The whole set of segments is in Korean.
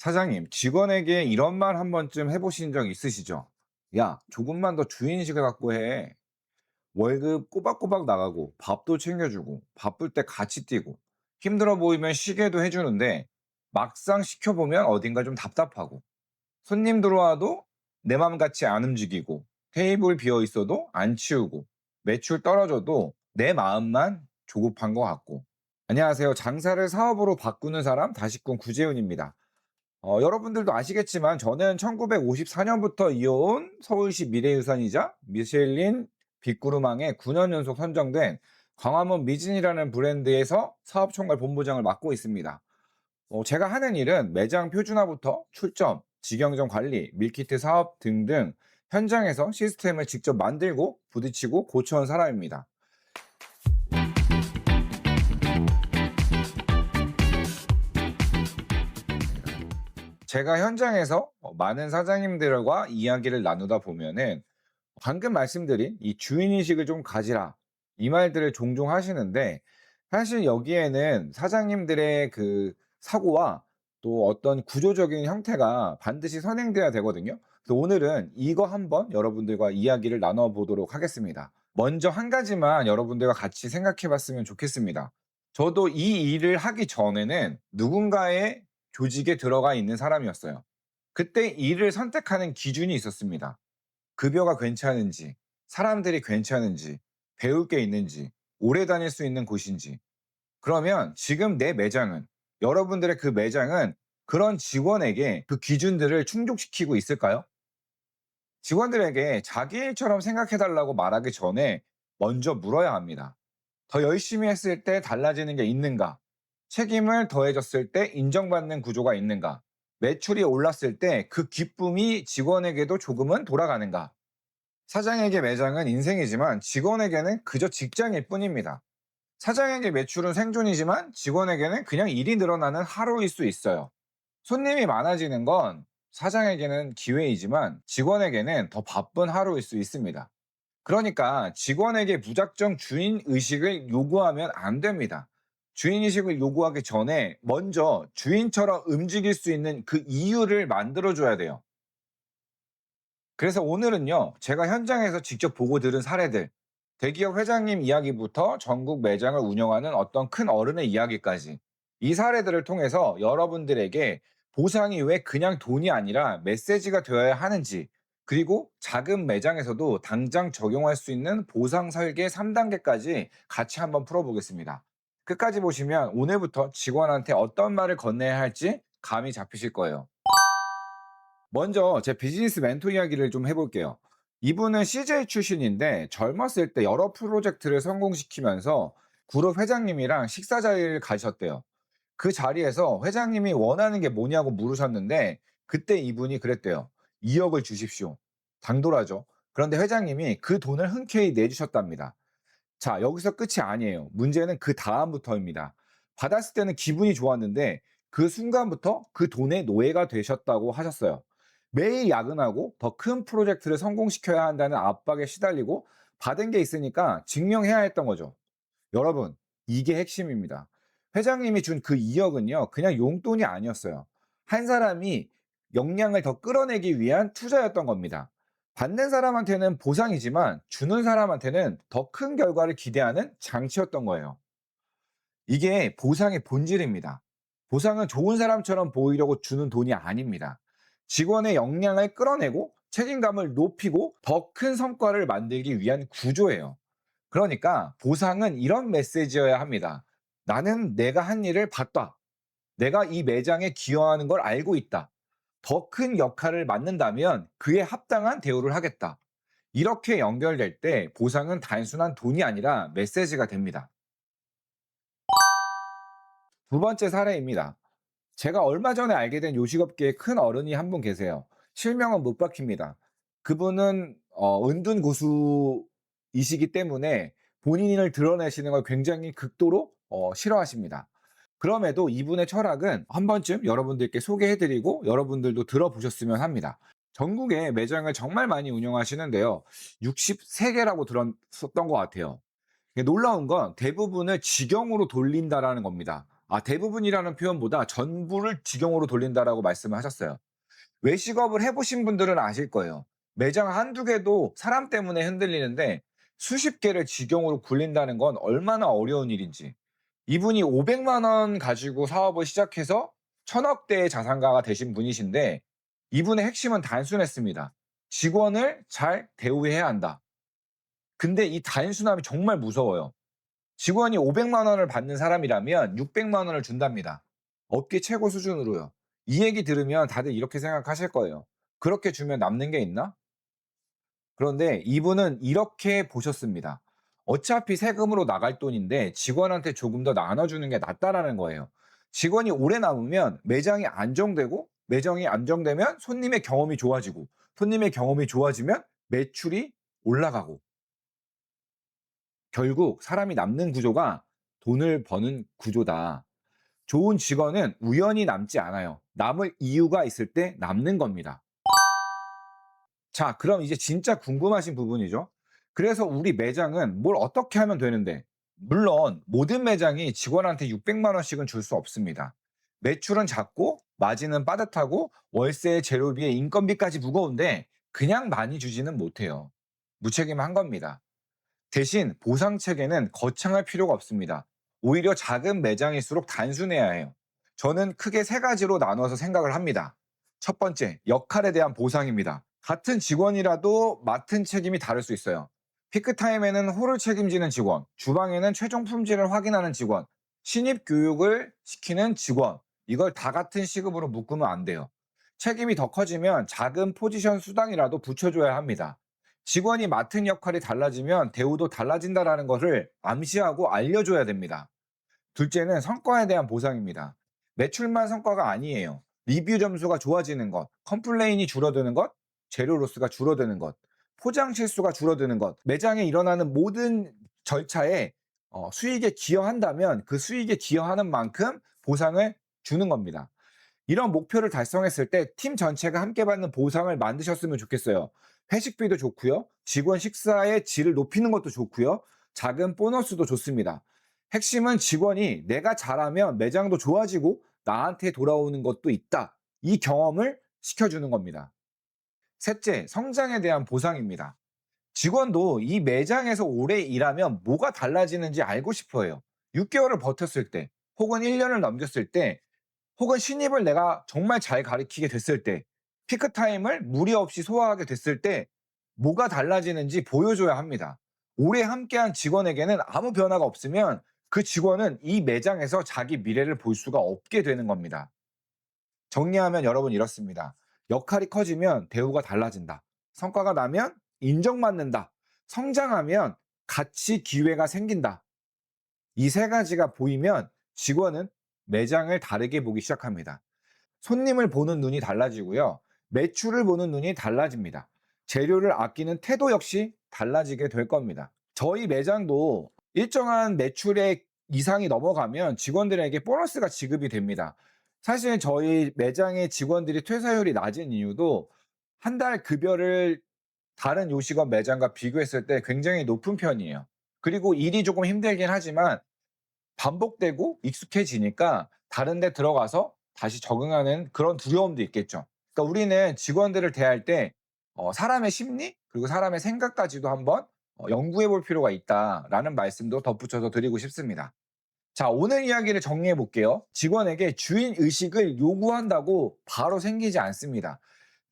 사장님, 직원에게 이런 말 한 번쯤 해보신 적 있으시죠? 야, 조금만 더 주인의식을 갖고 해. 월급 꼬박꼬박 나가고, 밥도 챙겨주고, 바쁠 때 같이 뛰고, 힘들어 보이면 쉬게도 해주는데, 막상 시켜보면 어딘가 좀 답답하고, 손님 들어와도 내 맘 같이 안 움직이고, 테이블 비어 있어도 안 치우고, 매출 떨어져도 내 마음만 조급한 것 같고. 안녕하세요. 장사를 사업으로 바꾸는 사람, 다시꾼 구재훈입니다. 여러분들도 아시겠지만 저는 1954년부터 이어온 서울시 미래유산이자 미쉐린 빛구름왕에 9년 연속 선정된 광화문 미진이라는 브랜드에서 사업총괄 본부장을 맡고 있습니다. 제가 하는 일은 매장 표준화부터 출점, 직영점 관리, 밀키트 사업 등등 현장에서 시스템을 직접 만들고 부딪히고 고쳐온 사람입니다. 제가 현장에서 많은 사장님들과 이야기를 나누다 보면은 방금 말씀드린 이 주인의식을 좀 가지라 이 말들을 종종 하시는데, 사실 여기에는 사장님들의 그 사고와 또 어떤 구조적인 형태가 반드시 선행돼야 되거든요. 그래서 오늘은 이거 한번 여러분들과 이야기를 나눠 보도록 하겠습니다. 먼저 한 가지만 여러분들과 같이 생각해 봤으면 좋겠습니다. 저도 이 일을 하기 전에는 누군가의 조직에 들어가 있는 사람이었어요. 그때 일을 선택하는 기준이 있었습니다. 급여가 괜찮은지, 사람들이 괜찮은지, 배울 게 있는지, 오래 다닐 수 있는 곳인지. 그러면 지금 내 매장은, 여러분들의 그 매장은 그런 직원에게 그 기준들을 충족시키고 있을까요? 직원들에게 자기 일처럼 생각해 달라고 말하기 전에 먼저 물어야 합니다. 더 열심히 했을 때 달라지는 게 있는가? 책임을 더해졌을 때 인정받는 구조가 있는가? 매출이 올랐을 때 그 기쁨이 직원에게도 조금은 돌아가는가? 사장에게 매장은 인생이지만 직원에게는 그저 직장일 뿐입니다. 사장에게 매출은 생존이지만 직원에게는 그냥 일이 늘어나는 하루일 수 있어요. 손님이 많아지는 건 사장에게는 기회이지만 직원에게는 더 바쁜 하루일 수 있습니다. 그러니까 직원에게 무작정 주인 의식을 요구하면 안 됩니다. 주인 의식을 요구하기 전에 먼저 주인처럼 움직일 수 있는 그 이유를 만들어줘야 돼요. 그래서 오늘은요, 제가 현장에서 직접 보고 들은 사례들, 대기업 회장님 이야기부터 전국 매장을 운영하는 어떤 큰 어른의 이야기까지, 이 사례들을 통해서 여러분들에게 보상이 왜 그냥 돈이 아니라 메시지가 되어야 하는지, 그리고 작은 매장에서도 당장 적용할 수 있는 보상 설계 3단계까지 같이 한번 풀어보겠습니다. 끝까지 보시면 오늘부터 직원한테 어떤 말을 건네야 할지 감이 잡히실 거예요. 먼저 제 비즈니스 멘토 이야기를 좀 해볼게요. 이분은 CJ 출신인데 젊었을 때 여러 프로젝트를 성공시키면서 그룹 회장님이랑 식사 자리를 가셨대요. 그 자리에서 회장님이 원하는 게 뭐냐고 물으셨는데 그때 이분이 그랬대요. 2억을 주십시오. 당돌하죠. 그런데 회장님이 그 돈을 흔쾌히 내주셨답니다. 자, 여기서 끝이 아니에요. 문제는 그 다음부터입니다. 받았을 때는 기분이 좋았는데 그 순간부터 그 돈의 노예가 되셨다고 하셨어요. 매일 야근하고 더 큰 프로젝트를 성공시켜야 한다는 압박에 시달리고 받은 게 있으니까 증명해야 했던 거죠. 여러분, 이게 핵심입니다. 회장님이 준 그 2억은요, 그냥 용돈이 아니었어요. 한 사람이 역량을 더 끌어내기 위한 투자였던 겁니다. 받는 사람한테는 보상이지만 주는 사람한테는 더 큰 결과를 기대하는 장치였던 거예요. 이게 보상의 본질입니다. 보상은 좋은 사람처럼 보이려고 주는 돈이 아닙니다. 직원의 역량을 끌어내고 책임감을 높이고 더 큰 성과를 만들기 위한 구조예요. 그러니까 보상은 이런 메시지여야 합니다. 나는 내가 한 일을 봤다. 내가 이 매장에 기여하는 걸 알고 있다. 더 큰 역할을 맡는다면 그에 합당한 대우를 하겠다. 이렇게 연결될 때 보상은 단순한 돈이 아니라 메시지가 됩니다. 두 번째 사례입니다. 제가 얼마 전에 알게 된 요식업계의 큰 어른이 한 분 계세요. 실명은 못 밝힙니다. 그분은 은둔 고수이시기 때문에 본인을 드러내시는 걸 굉장히 극도로 싫어하십니다. 그럼에도 이분의 철학은 한 번쯤 여러분들께 소개해 드리고 여러분들도 들어보셨으면 합니다. 전국에 매장을 정말 많이 운영하시는데요. 63개라고 들었었던 것 같아요. 놀라운 건 대부분을 직영으로 돌린다라는 겁니다. 대부분이라는 표현보다 전부를 직영으로 돌린다라고 말씀을 하셨어요. 외식업을 해 보신 분들은 아실 거예요. 매장 한두 개도 사람 때문에 흔들리는데 수십 개를 직영으로 굴린다는 건 얼마나 어려운 일인지. 이분이 500만 원 가지고 사업을 시작해서 1,000억 대의 자산가가 되신 분이신데 이분의 핵심은 단순했습니다. 직원을 잘 대우해야 한다. 근데 이 단순함이 정말 무서워요. 직원이 500만 원을 받는 사람이라면 600만 원을 준답니다. 업계 최고 수준으로요. 이 얘기 들으면 다들 이렇게 생각하실 거예요. 그렇게 주면 남는 게 있나? 그런데 이분은 이렇게 보셨습니다. 어차피 세금으로 나갈 돈인데 직원한테 조금 더 나눠주는 게 낫다라는 거예요. 직원이 오래 남으면 매장이 안정되고 매장이 안정되면 손님의 경험이 좋아지고 손님의 경험이 좋아지면 매출이 올라가고 결국 사람이 남는 구조가 돈을 버는 구조다. 좋은 직원은 우연히 남지 않아요. 남을 이유가 있을 때 남는 겁니다. 자, 그럼 이제 진짜 궁금하신 부분이죠. 그래서 우리 매장은 뭘 어떻게 하면 되는데? 물론 모든 매장이 직원한테 600만 원씩은 줄 수 없습니다. 매출은 작고 마진은 빠듯하고 월세, 재료비에 인건비까지 무거운데 그냥 많이 주지는 못해요. 무책임한 겁니다. 대신 보상 체계는 거창할 필요가 없습니다. 오히려 작은 매장일수록 단순해야 해요. 저는 크게 세 가지로 나눠서 생각을 합니다. 첫 번째, 역할에 대한 보상입니다. 같은 직원이라도 맡은 책임이 다를 수 있어요. 피크타임에는 홀을 책임지는 직원, 주방에는 최종 품질을 확인하는 직원, 신입 교육을 시키는 직원, 이걸 다 같은 시급으로 묶으면 안 돼요. 책임이 더 커지면 작은 포지션 수당이라도 붙여줘야 합니다. 직원이 맡은 역할이 달라지면 대우도 달라진다라는 것을 암시하고 알려줘야 됩니다. 둘째는 성과에 대한 보상입니다. 매출만 성과가 아니에요. 리뷰 점수가 좋아지는 것, 컴플레인이 줄어드는 것, 재료 로스가 줄어드는 것, 포장 실수가 줄어드는 것, 매장에 일어나는 모든 절차에 수익에 기여한다면 그 수익에 기여하는 만큼 보상을 주는 겁니다. 이런 목표를 달성했을 때 팀 전체가 함께 받는 보상을 만드셨으면 좋겠어요. 회식비도 좋고요. 직원 식사의 질을 높이는 것도 좋고요. 작은 보너스도 좋습니다. 핵심은 직원이 내가 잘하면 매장도 좋아지고 나한테 돌아오는 것도 있다. 이 경험을 시켜주는 겁니다. 셋째, 성장에 대한 보상입니다. 직원도 이 매장에서 오래 일하면 뭐가 달라지는지 알고 싶어 해요. 6개월을 버텼을 때, 혹은 1년을 넘겼을 때, 혹은 신입을 내가 정말 잘 가르치게 됐을 때, 피크타임을 무리 없이 소화하게 됐을 때, 뭐가 달라지는지 보여줘야 합니다. 오래 함께한 직원에게는 아무 변화가 없으면 그 직원은 이 매장에서 자기 미래를 볼 수가 없게 되는 겁니다. 정리하면 여러분 이렇습니다. 역할이 커지면 대우가 달라진다. 성과가 나면 인정받는다. 성장하면 가치 기회가 생긴다. 이 세 가지가 보이면 직원은 매장을 다르게 보기 시작합니다. 손님을 보는 눈이 달라지고요. 매출을 보는 눈이 달라집니다. 재료를 아끼는 태도 역시 달라지게 될 겁니다. 저희 매장도 일정한 매출액 이상이 넘어가면 직원들에게 보너스가 지급이 됩니다. 사실 저희 매장의 직원들이 퇴사율이 낮은 이유도 한 달 급여를 다른 요식업 매장과 비교했을 때 굉장히 높은 편이에요. 그리고 일이 조금 힘들긴 하지만 반복되고 익숙해지니까 다른 데 들어가서 다시 적응하는 그런 두려움도 있겠죠. 그러니까 우리는 직원들을 대할 때 사람의 심리 그리고 사람의 생각까지도 한번 연구해 볼 필요가 있다라는 말씀도 덧붙여서 드리고 싶습니다. 자, 오늘 이야기를 정리해 볼게요. 직원에게 주인 의식을 요구한다고 바로 생기지 않습니다.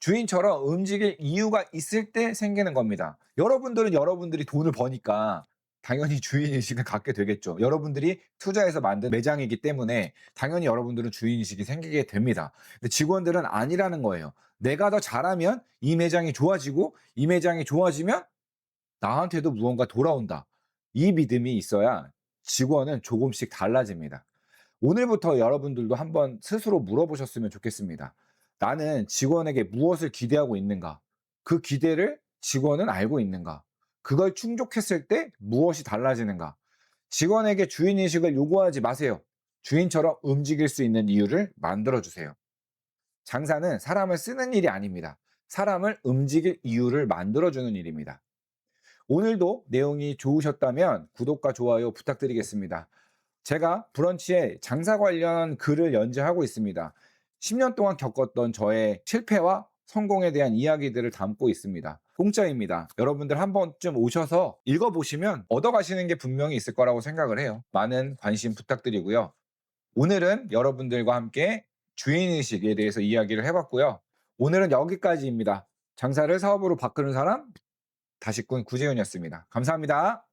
주인처럼 움직일 이유가 있을 때 생기는 겁니다. 여러분들은 여러분들이 돈을 버니까 당연히 주인 의식을 갖게 되겠죠. 여러분들이 투자해서 만든 매장이기 때문에 당연히 여러분들은 주인 의식이 생기게 됩니다. 근데 직원들은 아니라는 거예요. 내가 더 잘하면 이 매장이 좋아지고 이 매장이 좋아지면 나한테도 무언가 돌아온다. 이 믿음이 있어야 직원은 조금씩 달라집니다. 오늘부터 여러분들도 한번 스스로 물어보셨으면 좋겠습니다. 나는 직원에게 무엇을 기대하고 있는가? 그 기대를 직원은 알고 있는가? 그걸 충족했을 때 무엇이 달라지는가? 직원에게 주인의식을 요구하지 마세요. 주인처럼 움직일 수 있는 이유를 만들어주세요. 장사는 사람을 쓰는 일이 아닙니다. 사람을 움직일 이유를 만들어주는 일입니다. 오늘도 내용이 좋으셨다면 구독과 좋아요 부탁드리겠습니다. 제가 브런치에 장사 관련 글을 연재하고 있습니다. 10년 동안 겪었던 저의 실패와 성공에 대한 이야기들을 담고 있습니다. 공짜입니다. 여러분들 한 번쯤 오셔서 읽어보시면 얻어가시는 게 분명히 있을 거라고 생각을 해요. 많은 관심 부탁드리고요. 오늘은 여러분들과 함께 주인의식에 대해서 이야기를 해봤고요. 오늘은 여기까지입니다. 장사를 사업으로 바꾸는 사람, 다시꾼 구재훈이었습니다. 감사합니다.